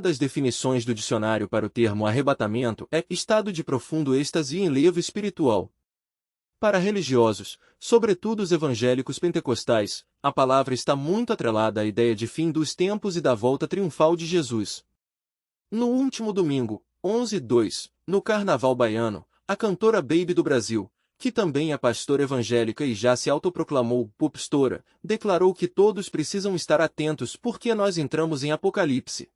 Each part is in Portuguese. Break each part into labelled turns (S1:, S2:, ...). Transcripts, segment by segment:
S1: Uma das definições do dicionário para o termo arrebatamento é estado de profundo êxtase e enlevo espiritual. Para religiosos, sobretudo os evangélicos pentecostais, a palavra está muito atrelada à ideia de fim dos tempos e da volta triunfal de Jesus. No último domingo, 11/2, no Carnaval Baiano, a cantora Baby do Brasil, que também é pastora evangélica e já se autoproclamou popstora, declarou que todos precisam estar atentos porque nós entramos em Apocalipse.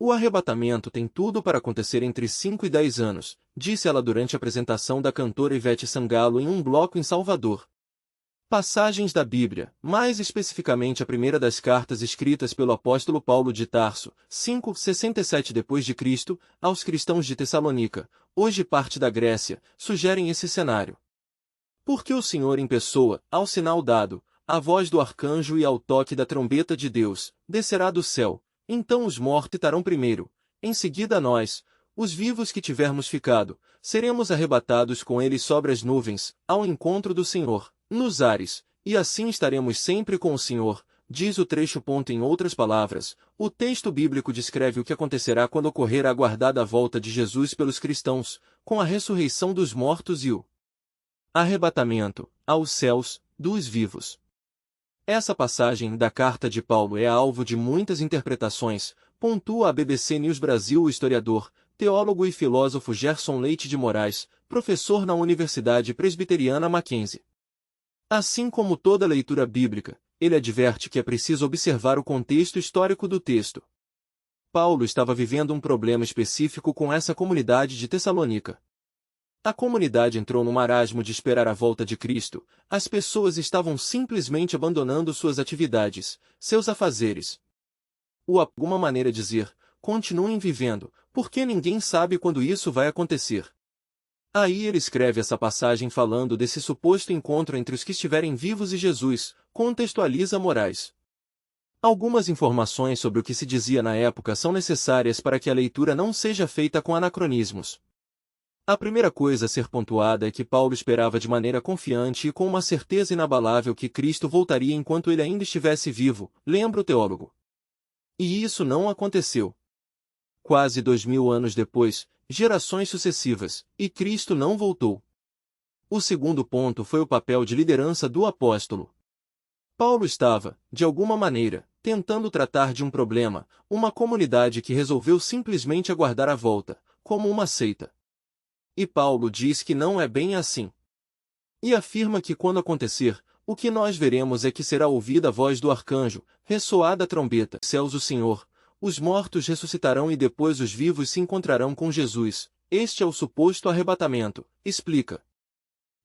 S1: O arrebatamento tem tudo para acontecer entre 5 e 10 anos, disse ela durante a apresentação da cantora Ivete Sangalo em um bloco em Salvador. Passagens da Bíblia, mais especificamente a primeira das cartas escritas pelo apóstolo Paulo de Tarso, 5:67 d.C., aos cristãos de Tessalônica, hoje parte da Grécia, sugerem esse cenário. Porque o Senhor em pessoa, ao sinal dado, à voz do arcanjo e ao toque da trombeta de Deus, descerá do céu. Então os mortos estarão primeiro, em seguida nós, os vivos que tivermos ficado, seremos arrebatados com eles sobre as nuvens, ao encontro do Senhor, nos ares, e assim estaremos sempre com o Senhor, diz o trecho. Em outras palavras, o texto bíblico descreve o que acontecerá quando ocorrer a aguardada volta de Jesus pelos cristãos, com a ressurreição dos mortos e o arrebatamento, aos céus, dos vivos. Essa passagem da carta de Paulo é alvo de muitas interpretações, pontua a BBC News Brasil o historiador, teólogo e filósofo Gerson Leite de Moraes, professor na Universidade Presbiteriana Mackenzie. Assim como toda leitura bíblica, ele adverte que é preciso observar o contexto histórico do texto. Paulo estava vivendo um problema específico com essa comunidade de Tessalônica. A comunidade entrou no marasmo de esperar a volta de Cristo, as pessoas estavam simplesmente abandonando suas atividades, seus afazeres. Alguma maneira de dizer, continuem vivendo, porque ninguém sabe quando isso vai acontecer. Aí ele escreve essa passagem falando desse suposto encontro entre os que estiverem vivos e Jesus, contextualiza Moraes. Algumas informações sobre o que se dizia na época são necessárias para que a leitura não seja feita com anacronismos. A primeira coisa a ser pontuada é que Paulo esperava de maneira confiante e com uma certeza inabalável que Cristo voltaria enquanto ele ainda estivesse vivo, lembra o teólogo. E isso não aconteceu. Quase 2000 anos depois, gerações sucessivas, e Cristo não voltou. O segundo ponto foi o papel de liderança do apóstolo. Paulo estava, de alguma maneira, tentando tratar de um problema, uma comunidade que resolveu simplesmente aguardar a volta, como uma seita. E Paulo diz que não é bem assim. E afirma que quando acontecer, o que nós veremos é que será ouvida a voz do arcanjo, ressoada a trombeta, céus o Senhor, os mortos ressuscitarão e depois os vivos se encontrarão com Jesus. Este é o suposto arrebatamento, explica.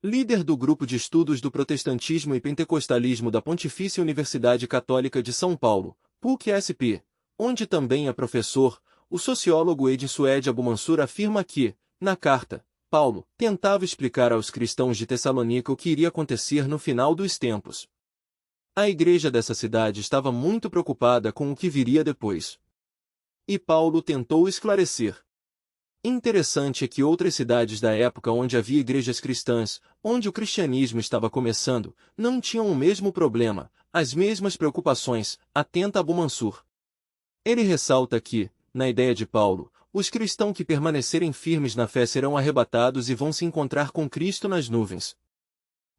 S1: Líder do grupo de estudos do protestantismo e pentecostalismo da Pontifícia Universidade Católica de São Paulo, PUC-SP, onde também é professor, o sociólogo Edson Abumansur afirma que, na carta, Paulo tentava explicar aos cristãos de Tessalônica o que iria acontecer no final dos tempos. A igreja dessa cidade estava muito preocupada com o que viria depois. E Paulo tentou esclarecer. Interessante é que outras cidades da época onde havia igrejas cristãs, onde o cristianismo estava começando, não tinham o mesmo problema, as mesmas preocupações, atenta Abumansur. Ele ressalta que, na ideia de Paulo, os cristãos que permanecerem firmes na fé serão arrebatados e vão se encontrar com Cristo nas nuvens.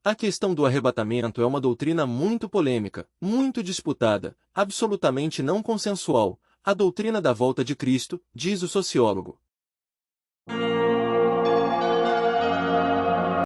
S1: A questão do arrebatamento é uma doutrina muito polêmica, muito disputada, absolutamente não consensual, a doutrina da volta de Cristo, diz o sociólogo.